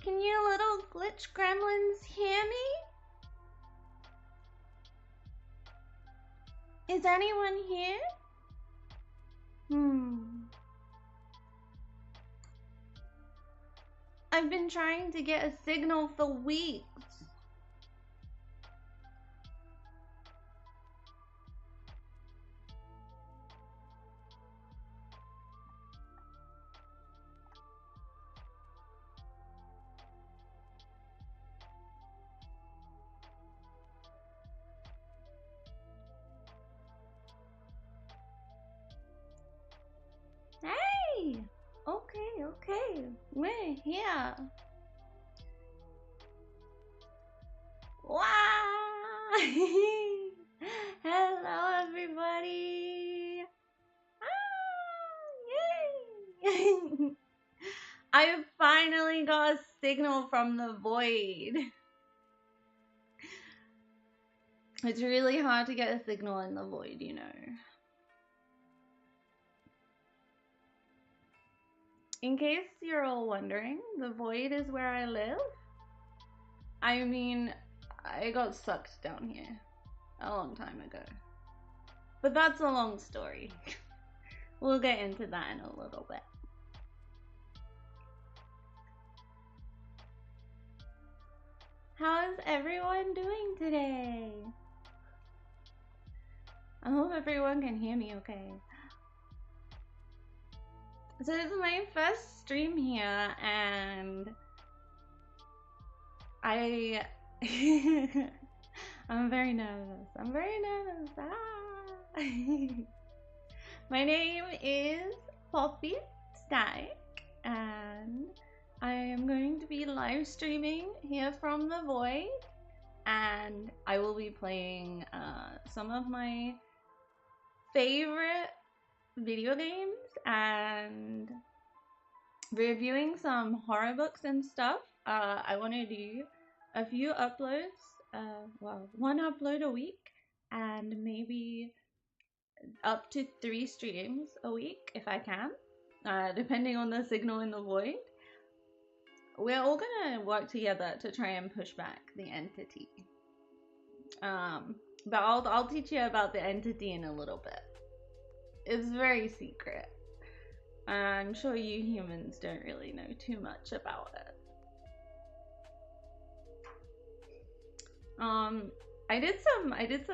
Can you little glitch gremlins hear me? Is anyone here? I've been trying to get a signal for weeks. Hey! Okay. We're here. Wow! Hello, everybody! Yay! I finally got a signal from the void. It's really hard to get a signal in the void, you know. In case you're all wondering, the void is where I live. I mean, I got sucked down here a long time ago. But that's a long story. We'll get into that in a little bit. How is everyone doing today? I hope everyone can hear me okay. So this is my first stream here, and I'm very nervous. Ah. My name is poppystatic, and I am going to be live streaming here from the void, and I will be playing some of my favorite video games and reviewing some horror books and stuff. I want to do a few uploads, well, one upload a week, and maybe up to 3 streams a week if I can, depending on the signal in the void. We're all gonna work together to try and push back the entity. But I'll teach you about the entity in a little bit. It's very secret. I'm sure you humans don't really know too much about it. I did some I did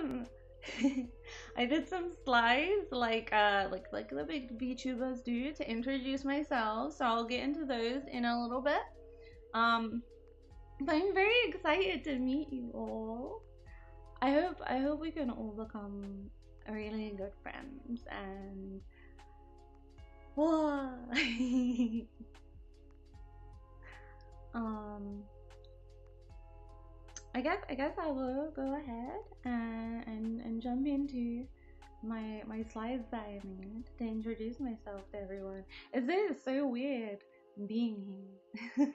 some slides like the big VTubers do to introduce myself, so I'll get into those in a little bit. But I'm very excited to meet you all. I hope we can all become really good friends, and I guess I will go ahead and jump into my slides that I made to introduce myself to everyone. Is it so weird being here?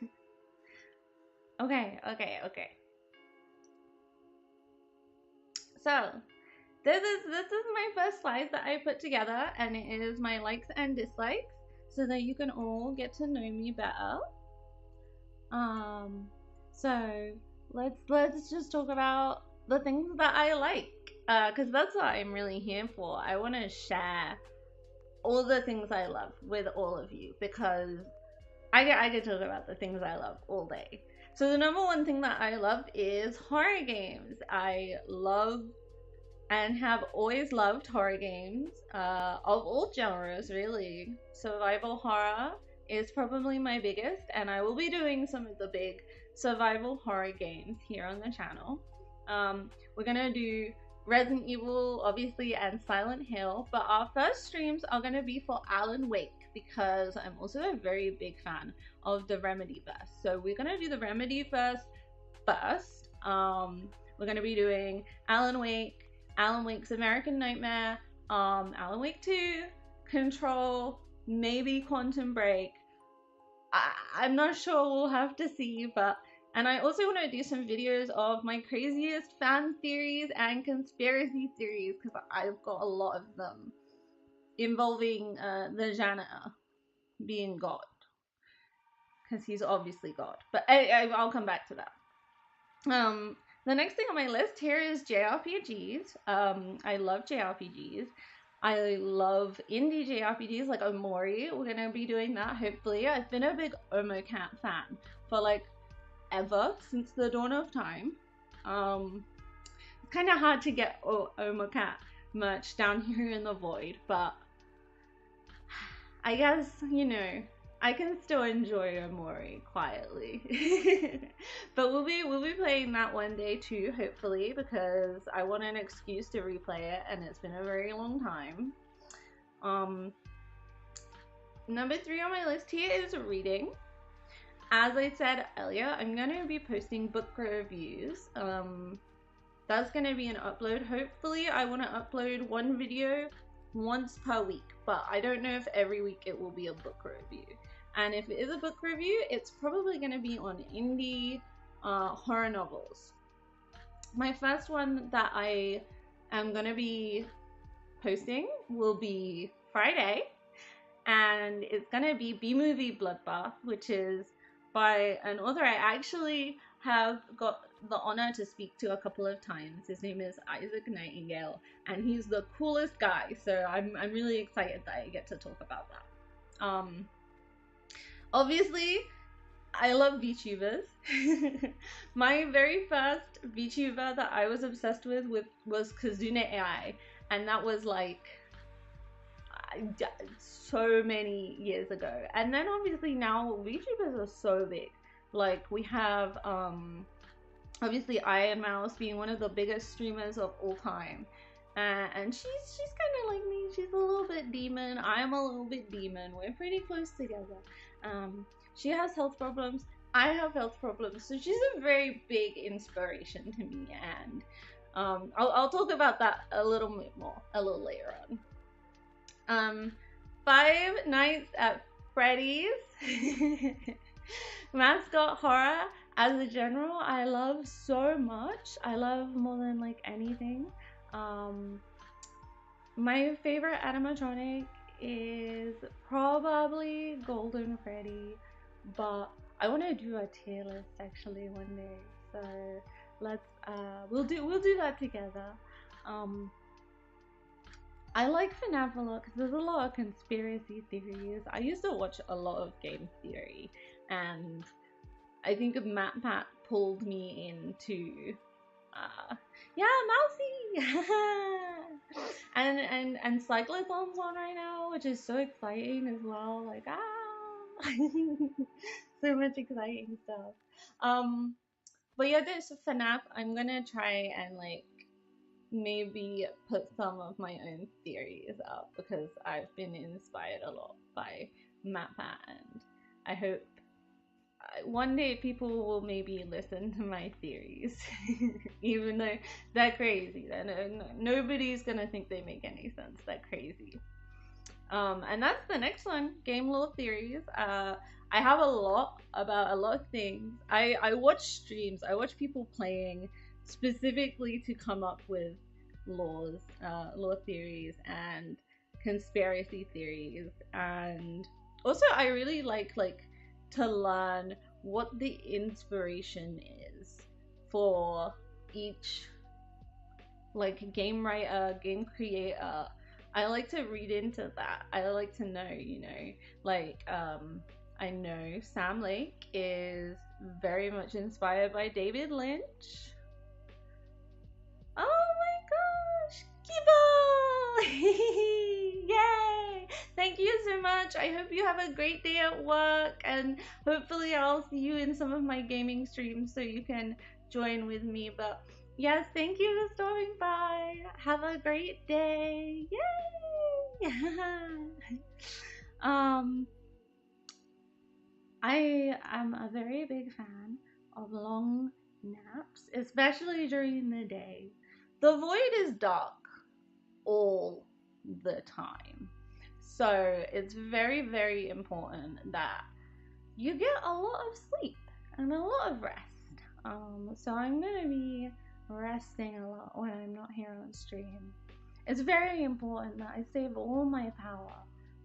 Okay. So this is my first slide that I put together, and it is my likes and dislikes, so that you can all get to know me better. So let's just talk about the things that I like, because that's what I'm really here for. I want to share all the things I love with all of you, because I could talk about the things I love all day. So the number one thing that I love is horror games. I love and have always loved horror games of all genres, really. Survival horror is probably my biggest, and I will be doing some of the big survival horror games here on the channel. We're gonna do Resident Evil, obviously, and Silent Hill, but our first streams are gonna be for Alan Wake, because I'm also a very big fan of the Remedyverse. So we're gonna do the Remedyverse first. We're gonna be doing Alan Wake, Alan Wake's American Nightmare, Alan Wake 2, Control, maybe Quantum Break. I'm not sure, we'll have to see, and I also want to do some videos of my craziest fan theories and conspiracy theories, because I've got a lot of them involving the janitor being God, because he's obviously God, but I'll come back to that. The next thing on my list here is JRPGs. I love JRPGs. I love indie JRPGs like Omori. We're gonna be doing that hopefully. I've been a big Omocat fan for like ever, since the dawn of time. It's kind of hard to get Omocat merch down here in the void, but I guess, you know, I can still enjoy Omori quietly. But we'll be playing that one day too, hopefully, because I want an excuse to replay it, and it's been a very long time. Number 3 on my list here is reading. As I said earlier, I'm gonna be posting book reviews. That's gonna be an upload. Hopefully, I want to upload one video once per week, but I don't know if every week it will be a book review. And if it is a book review, it's probably going to be on indie horror novels. My first one that I am going to be posting will be Friday, and it's going to be B-Movie Bloodbath, which is by an author I actually have got the honor to speak to a couple of times. His name is Isaac Nightingale, and he's the coolest guy, so I'm really excited that I get to talk about that. Obviously, I love VTubers. My very first VTuber that I was obsessed with was Kazune AI, and that was like so many years ago. And then obviously now VTubers are so big. Like we have obviously Iron Mouse being one of the biggest streamers of all time. And she's kind of like me. She's a little bit demon. I'm a little bit demon. We're pretty close together. She has health problems. I have health problems. So she's a very big inspiration to me. And I'll talk about that a little bit more a little later on. Five Nights at Freddy's. Mascot horror as a general, I love so much. I love more than like anything. My favorite animatronic is probably Golden Freddy, but I want to do a tier list actually one day. So let's we'll do that together. I like FNAF a lot because there's a lot of conspiracy theories. I used to watch a lot of game theory, and I think MatPat pulled me into yeah, Mousy. and Cyclothon's on right now, which is so exciting as well. Like so much exciting stuff. But yeah, this FNAF, I'm gonna try and like maybe put some of my own theories up because I've been inspired a lot by MatPat, and I hope one day people will maybe listen to my theories, even though they're crazy. Nobody's gonna think they make any sense. They're crazy. And that's the next one, game lore theories. I have a lot about a lot of things. I watch streams. I watch people playing specifically to come up with lore theories and conspiracy theories, and also I really like to learn what the inspiration is for each like game writer, game creator. I like to read into that. I like to know, you know, like I know Sam Lake is very much inspired by David Lynch. Oh my gosh, Kibo! Yay! Thank you so much. I hope you have a great day at work, and hopefully I'll see you in some of my gaming streams so you can join with me. But yes, thank you for stopping by. Have a great day. Yay! I am a very big fan of long naps, especially during the day. The void is dark all the time, so it's very, very important that you get a lot of sleep and a lot of rest. So I'm gonna be resting a lot when I'm not here on stream. It's very important that I save all my power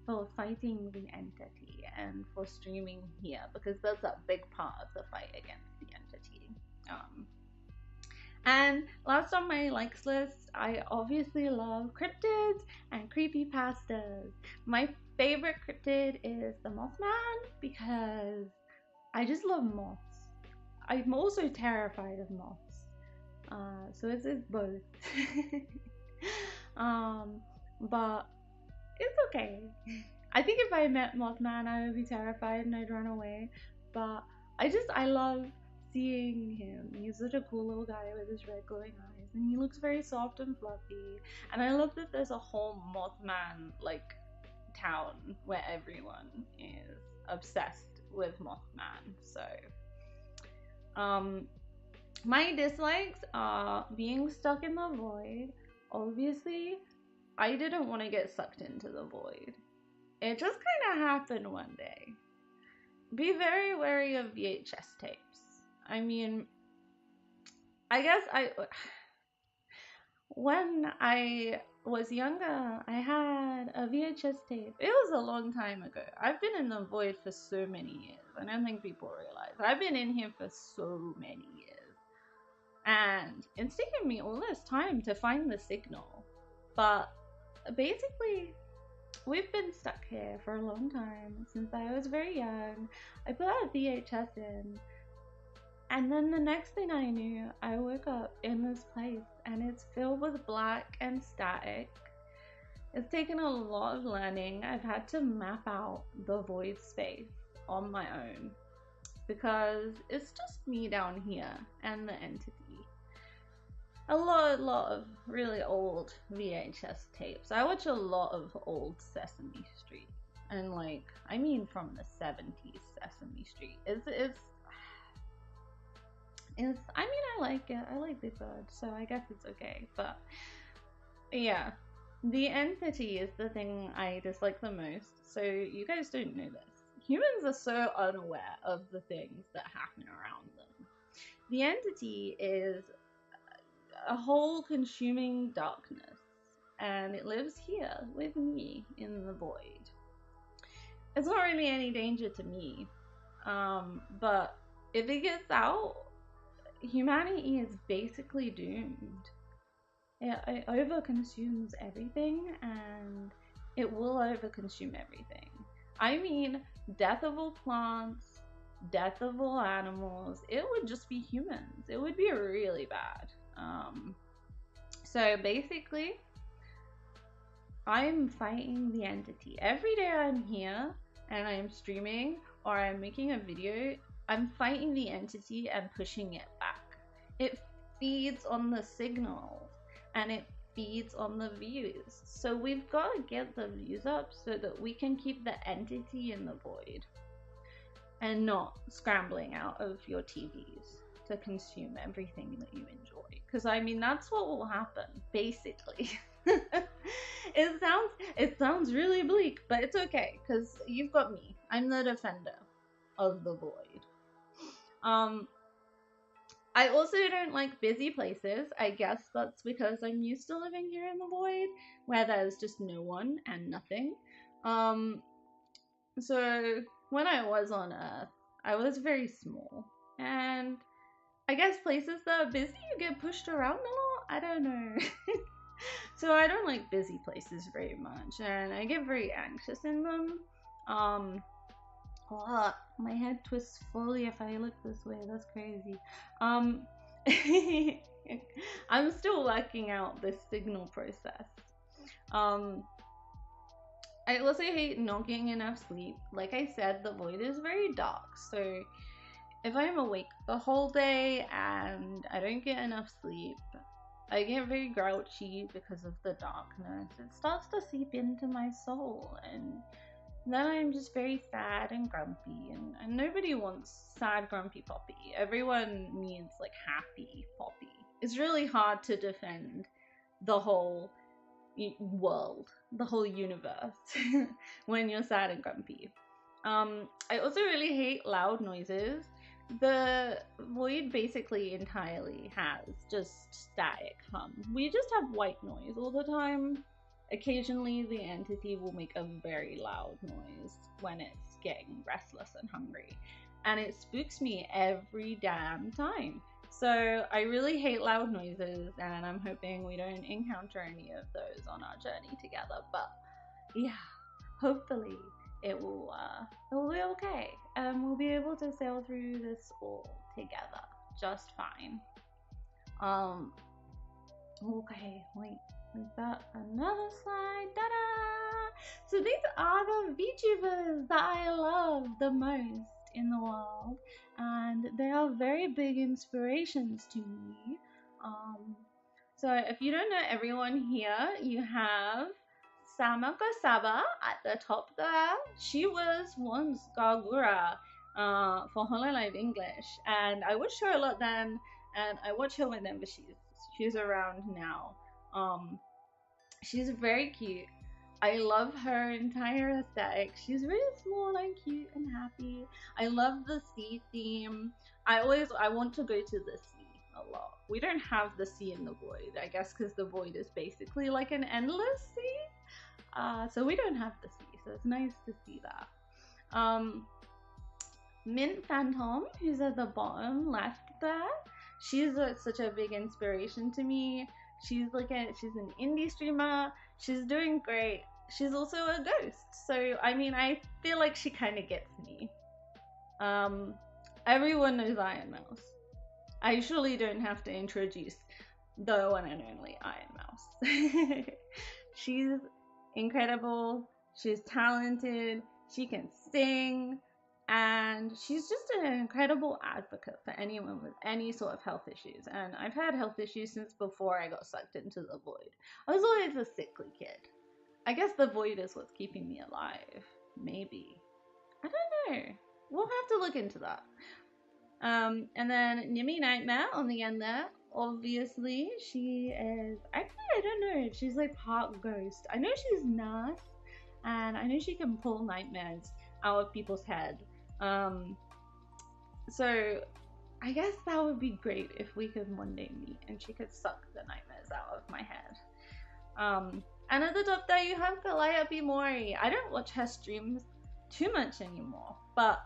for fighting the entity and for streaming here, because that's a big part of the fight against the entity. And last on my likes list, I obviously love cryptids and creepypastas. My favorite cryptid is the Mothman because I just love moths. I'm also terrified of moths. So it's both. But it's okay. I think if I met Mothman, I would be terrified and I'd run away. But I love seeing him. He's such a cool little guy with his red glowing eyes, and he looks very soft and fluffy. And I love that there's a whole Mothman like town where everyone is obsessed with Mothman. So, my dislikes are being stuck in the void. Obviously, I didn't want to get sucked into the void. It just kind of happened one day. Be very wary of VHS tapes. I mean, I guess when I was younger, I had a VHS tape. It was a long time ago. I've been in the void for so many years. I don't think people realize. I've been in here for so many years. And it's taken me all this time to find the signal. But basically, we've been stuck here for a long time, since I was very young. I put a VHS in, and then the next thing I knew, I woke up in this place, and it's filled with black and static. It's taken a lot of learning. I've had to map out the void space on my own, because it's just me down here and the entity. A lot of really old VHS tapes. I watch a lot of old Sesame Street, and like, I mean from the 70s Sesame Street. I mean, I like it. I like Big Bird, so I guess it's okay. But yeah, the entity is the thing I dislike the most. So you guys don't know this. Humans are so unaware of the things that happen around them. The entity is a whole consuming darkness, and it lives here with me in the void. It's not really any danger to me, but if it gets out, humanity is basically doomed. It overconsumes everything, and it will overconsume everything. I mean, death of all plants, death of all animals. It would just be humans. It would be really bad. So basically, I'm fighting the entity. Every day I'm here and I'm streaming or I'm making a video, I'm fighting the entity and pushing it back. It feeds on the signals and it feeds on the views. So we've got to get the views up so that we can keep the entity in the void and not scrambling out of your TVs to consume everything that you enjoy. Because I mean, that's what will happen, basically. It sounds really bleak, but it's okay, because you've got me. I'm the defender of the void. I also don't like busy places. I guess that's because I'm used to living here in the void, where there's just no one and nothing. So when I was on Earth, I was very small, and I guess places that are busy, you get pushed around a lot. I don't know. So I don't like busy places very much, and I get very anxious in them. My head twists fully if I look this way. That's crazy. I'm still working out this signal process. I also hate not getting enough sleep. Like I said, the void is very dark, so if I'm awake the whole day and I don't get enough sleep, I get very grouchy because of the darkness. It starts to seep into my soul, and then I'm just very sad and grumpy, and nobody wants sad, grumpy Poppy. Everyone needs like happy Poppy. It's really hard to defend the whole world, the whole universe, when you're sad and grumpy. I also really hate loud noises. The void basically entirely has just static hum. We just have white noise all the time. Occasionally the entity will make a very loud noise when it's getting restless and hungry, and it spooks me every damn time. So I really hate loud noises, and I'm hoping we don't encounter any of those on our journey together. But yeah, hopefully it will be okay, and we'll be able to sail through this all together just fine. Okay, wait, we've got another slide. Ta-da! So these are the VTubers that I love the most in the world, and they are very big inspirations to me. So if you don't know everyone here, you have Samako Saba at the top there. She was once Gagura for Hololive English, and I watched her a lot then, and I watch her whenever she's around now. She's very cute. I love her entire aesthetic. She's really small and cute and happy. I love the sea theme. I want to go to the sea a lot. We don't have the sea in the void, I guess, because the void is basically like an endless sea. So we don't have the sea, so it's nice to see that. Mint Phantom, who's at the bottom left there, she's such a big inspiration to me. She's an indie streamer. She's doing great. She's also a ghost, so I mean, I feel like she kind of gets me. Everyone knows Iron Mouse. I surely don't have to introduce the one and only Iron Mouse. She's incredible. She's talented. She can sing. And she's just an incredible advocate for anyone with any sort of health issues. And I've had health issues since before I got sucked into the void. I was always a sickly kid. I guess the void is what's keeping me alive. Maybe. I don't know. We'll have to look into that. And then Nimi Nightmare on the end there. Obviously, she is... Actually, I don't know if she's like part ghost. I know she's nurse. And I know she can pull nightmares out of people's head. So I guess that would be great if we could one day meet and she could suck the nightmares out of my head. And at the top there you have Calliope Mori. I don't watch her streams too much anymore, but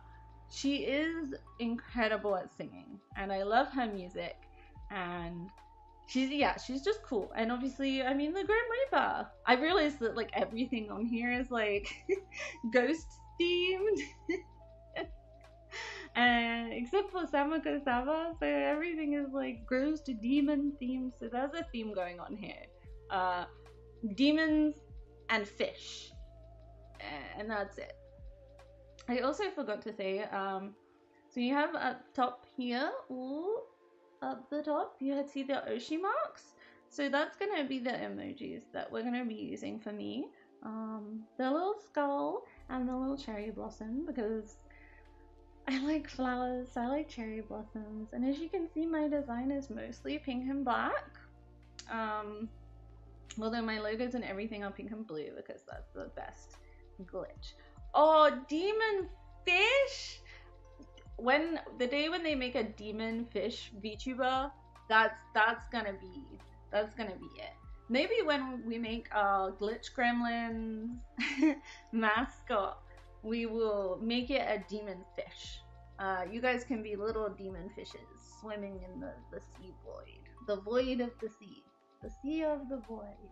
she is incredible at singing and I love her music, and she's just cool. And obviously, I mean, the Grim Reaper. I realized that like everything on here is like ghost themed. And except for Samako Saba, so everything is like ghost demon themed. So there's a theme going on here. Demons and fish. And that's it. I also forgot to say, so you have up top here, up the top, you see the Oshi marks. So that's gonna be the emojis that we're gonna be using for me. The little skull and the little cherry blossom, because I like flowers, so I like cherry blossoms. And as you can see, my design is mostly pink and black. Although my logos and everything are pink and blue because that's the best glitch. Oh, demon fish! When the day when they make a demon fish VTuber, that's gonna be it. Maybe when we make our glitch gremlins mascot, we will make it a demon fish. You guys can be little demon fishes swimming in the sea void. The void of the sea. The sea of the void.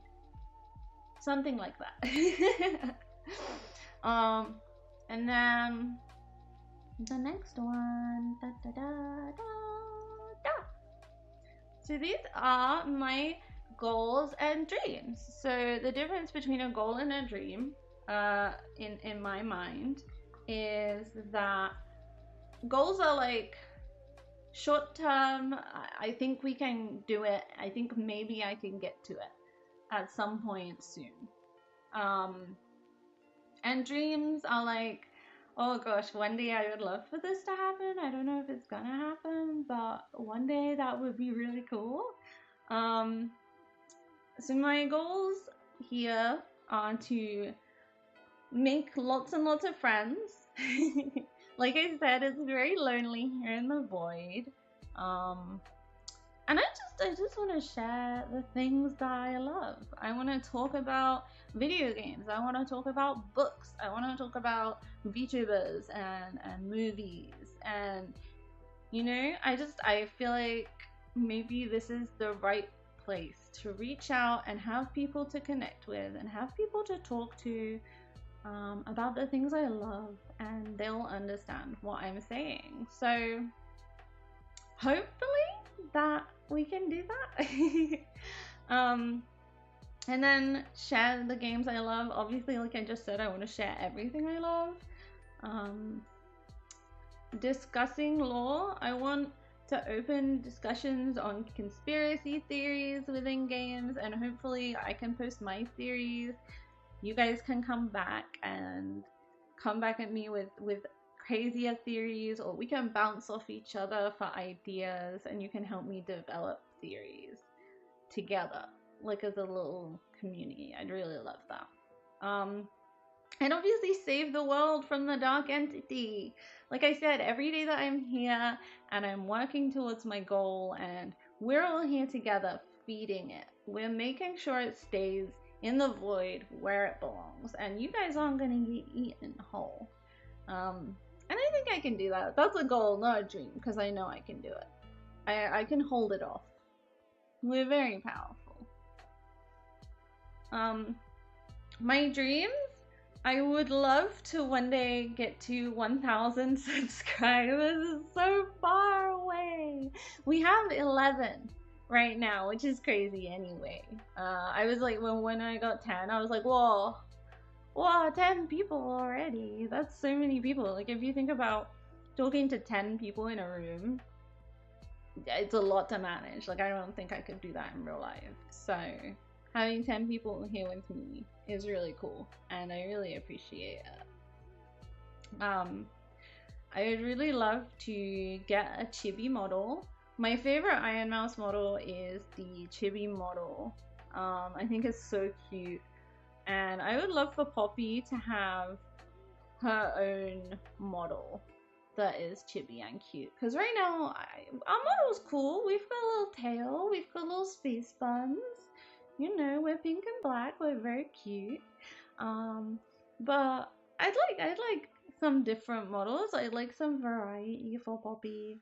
Something like that. And then the next one. Da, da, da, da, da. So these are my goals and dreams. So the difference between a goal and a dream, in my mind, is that goals are like short term. I think we can do it. I think maybe I can get to it at some point soon. And dreams are like, oh gosh, one day I would love for this to happen. I don't know if it's gonna happen, but one day that would be really cool. So my goals here are to make lots and lots of friends. Like I said, it's very lonely here in the void. And I just want to share the things that I love. I want to talk about video games. I want to talk about books. I want to talk about VTubers and movies. And, you know, I feel like maybe this is the right place to reach out and have people to connect with and have people to talk to about the things I love, and they'll understand what I'm saying. So hopefully that we can do that. And then share the games I love. Obviously, like I just said, I want to share everything I love. Discussing lore. I want to open discussions on conspiracy theories within games, and hopefully I can post my theories. You guys can come back at me with crazier theories, or we can bounce off each other for ideas, and you can help me develop theories together, like as a little community. I'd really love that. And obviously save the world from the dark entity. Like I said, every day that I'm here and I'm working towards my goal, and we're all here together feeding it. We're making sure it stays in the void where it belongs, and you guys aren't gonna get eaten whole. And I think I can do that. That's a goal, not a dream, because I know I can do it. I can hold it off. We're very powerful. My dreams, I would love to one day get to 1,000 subscribers. It's so far away. We have 11 right now, which is crazy anyway. I was like, when I got 10, I was like, whoa, 10 people already. That's so many people. Like, if you think about talking to 10 people in a room, it's a lot to manage. Like, I don't think I could do that in real life. So having 10 people here with me is really cool, and I really appreciate it. I would really love to get a chibi model. My favorite Iron Mouse model is the chibi model. I think it's so cute, and I would love for Poppy to have her own model that is chibi and cute, because right now our model's cool. We've got a little tail, we've got little space buns, you know, we're pink and black, we're very cute. But I'd like some different models. I'd like some variety for Poppy.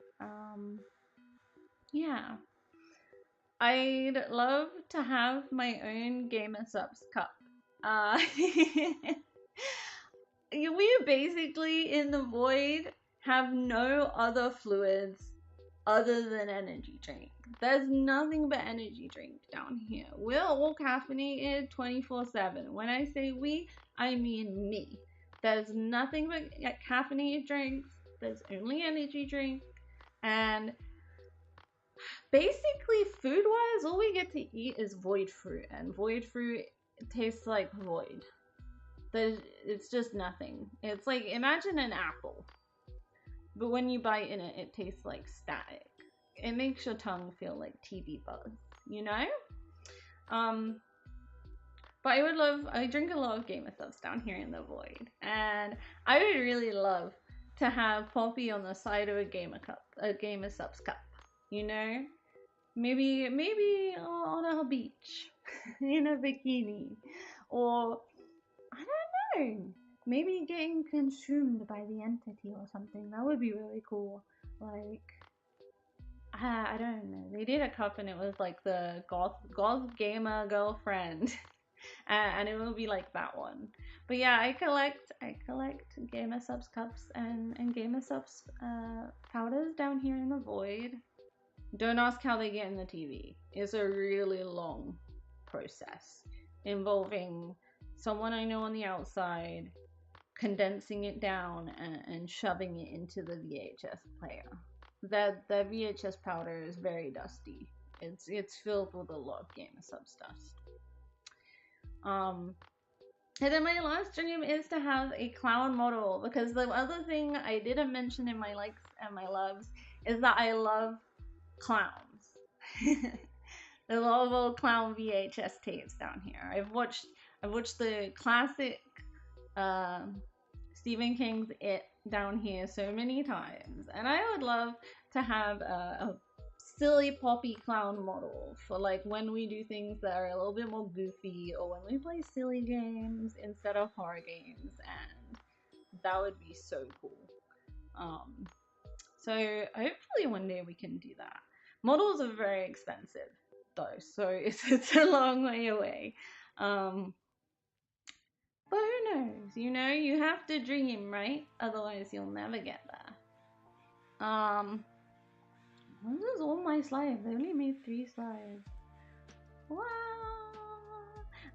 Yeah, I'd love to have my own Gamer Subs cup. We basically in the void have no other fluids other than energy drink. There's nothing but energy drink down here. We're all caffeinated 24/7. When I say we, I mean me. There's nothing but caffeinated drinks. There's only energy drink. And basically, food-wise, all we get to eat is void fruit. And void fruit tastes like void. It's just nothing. It's like, imagine an apple, but when you bite in it, it tastes like static. It makes your tongue feel like TV buzz, you know? But I drink a lot of Gamer Subs down here in the void, and I would really love to have Poppy on the side of a Gamer Subs cup, you know? Maybe on a beach in a bikini, or I don't know, maybe getting consumed by the entity or something. That would be really cool. Like, I don't know. They did a cup and it was like the goth gamer girlfriend, and it will be like that one. But yeah, I collect Gamer Subs cups and Gamer Subs powders down here in the void. Don't ask how they get in the TV. It's a really long process involving someone I know on the outside, condensing it down and shoving it into the VHS player. The VHS powder is very dusty. It's filled with a lot of Gamer Subs dust. And then my last dream is to have a clown model, because the other thing I didn't mention in my likes and my loves is that I love clowns. There's a lot of old clown VHS tapes down here. I've watched the classic Stephen King's It down here so many times, and I would love to have a silly Poppy clown model for like when we do things that are a little bit more goofy, or when we play silly games instead of horror games, and that would be so cool. So hopefully one day we can do that. Models are very expensive though, so it's a long way away. But who knows? You know, you have to dream, right? Otherwise, you'll never get there. This is all my slides. I only made 3 slides. Wow!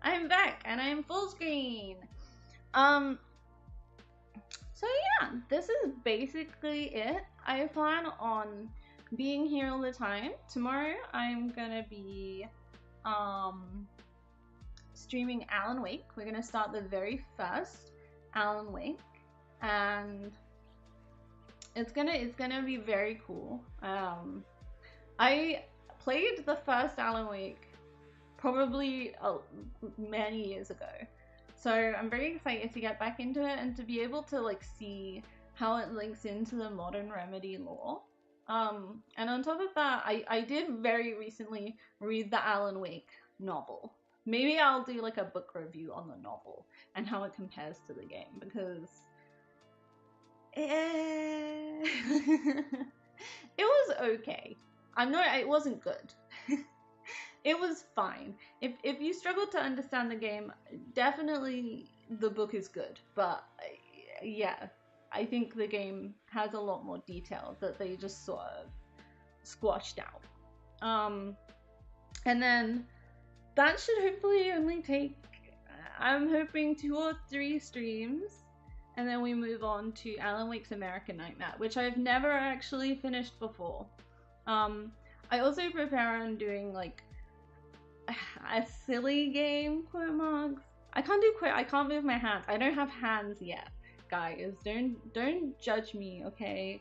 I'm back and I'm full screen. So yeah, this is basically it. I plan on being here all the time. Tomorrow I'm gonna be streaming Alan Wake. We're gonna start the very first Alan Wake, and it's gonna be very cool. I played the first Alan Wake probably many years ago, so I'm very excited to get back into it and to be able to like see how it links into the modern Remedy lore. And on top of that, I did very recently read the Alan Wake novel. Maybe I'll do like a book review on the novel and how it compares to the game, because it was okay. It wasn't good. It was fine. If you struggle to understand the game, definitely the book is good. But yeah, I think the game has a lot more detail that they just sort of squashed out. And then that should hopefully only take, I'm hoping 2 or 3 streams, and then we move on to Alan Wake's American Nightmare, which I've never actually finished before. I also prepare on doing like a silly game, quote marks. I can't move my hands. I don't have hands yet, guys. Don't judge me, okay?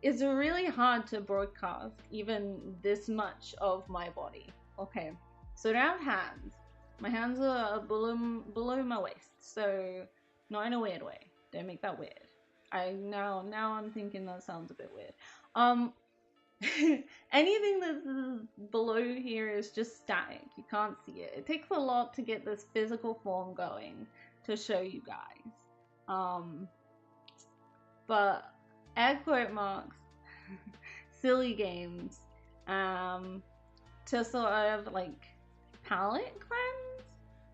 It's really hard to broadcast even this much of my body. Okay, so I don't have hands. My hands are below my waist, so not in a weird way. Don't make that weird. Now I'm thinking that sounds a bit weird. Anything that's below here is just static. You can't see it. It takes a lot to get this physical form going to show you guys. But add quote marks, silly games, to sort of like palette cleanse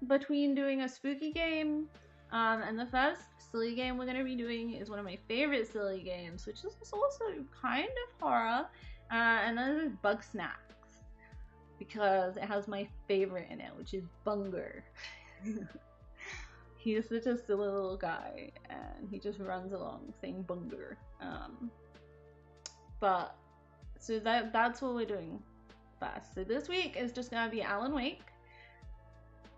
between doing a spooky game. And the first silly game we're going to be doing is one of my favorite silly games, which is also kind of horror. And that is Bug Snacks, because it has my favorite in it, which is Bunger. He's such a silly little guy, and he just runs along saying Bunger. But so that's what we're doing first. So this week is just gonna be Alan Wake,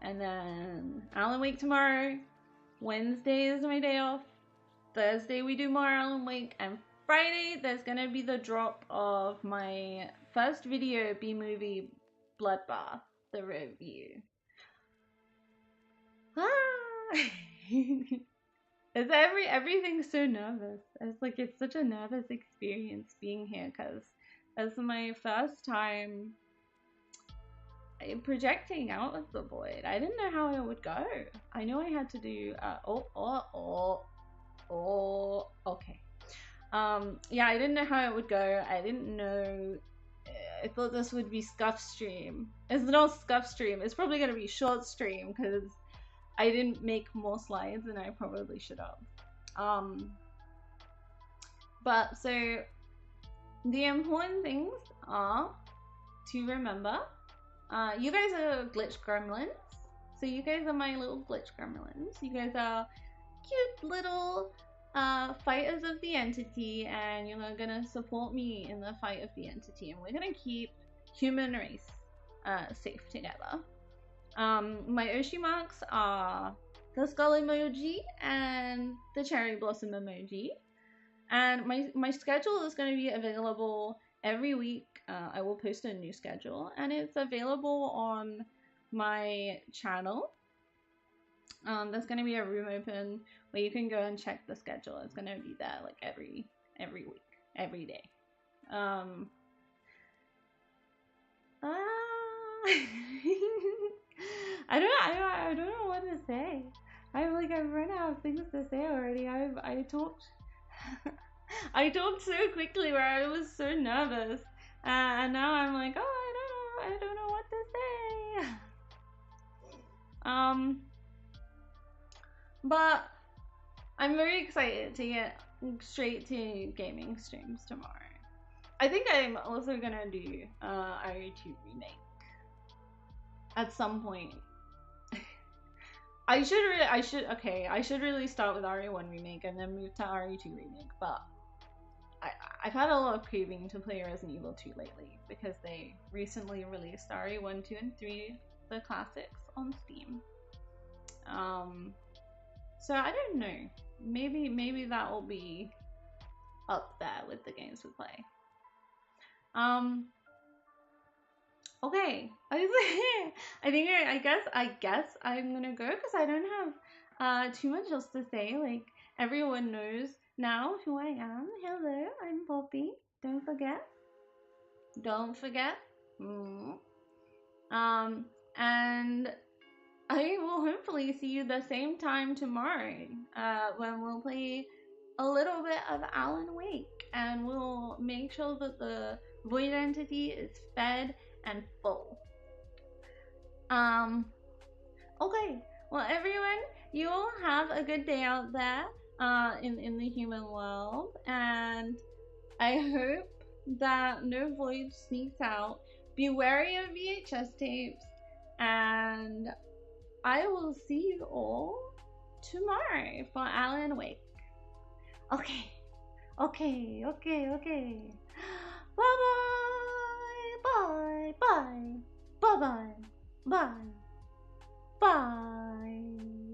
and then Alan Wake tomorrow. Wednesday is my day off. Thursday we do more Alan Wake, and Friday there's gonna be the drop of my first video, B-movie Bloodbath, the review. It's everything's so nervous. It's such a nervous experience being here, because it's my first time projecting out of the void. I didn't know how it would go. I know I had to do okay. Yeah, I didn't know how it would go. I didn't know. I thought this would be Scuff Stream. It's not Scuff Stream. It's probably gonna be Short Stream, because I didn't make more slides than I probably should have. But so the important things are to remember. You guys are glitch gremlins. So you guys are my little glitch gremlins. You guys are cute little fighters of the entity, and you're gonna support me in the fight of the entity, and we're gonna keep human race safe together. My Oshi marks are the skull emoji and the cherry blossom emoji, and my schedule is going to be available every week. I will post a new schedule, and it's available on my channel. There's going to be a room open where you can go and check the schedule. It's going to be there like every week, every day. I don't know what to say. I've run out of things to say already. I talked I talked so quickly where I was so nervous, And now I'm like, oh, I don't know what to say. But I'm very excited to get straight to gaming streams tomorrow. I think I'm also gonna do RE2 remake at some point. I should really start with RE1 remake and then move to RE2 remake, but I've had a lot of craving to play Resident Evil 2 lately because they recently released RE1, 2, and 3, the classics, on Steam. So I don't know. Maybe that will be up there with the games we play. Okay. I guess I'm gonna go because I don't have too much else to say. Like, everyone knows now who I am. Hello, I'm Poppy. Don't forget. And I will hopefully see you the same time tomorrow, when we'll play a little bit of Alan Wake, and we'll make sure that the void entity is fed and full. Okay, well everyone, you all have a good day out there, in the human world, and I hope that no void sneaks out. Be wary of VHS tapes, and I will see you all tomorrow for Alan Wake. Okay. Bye. Bye.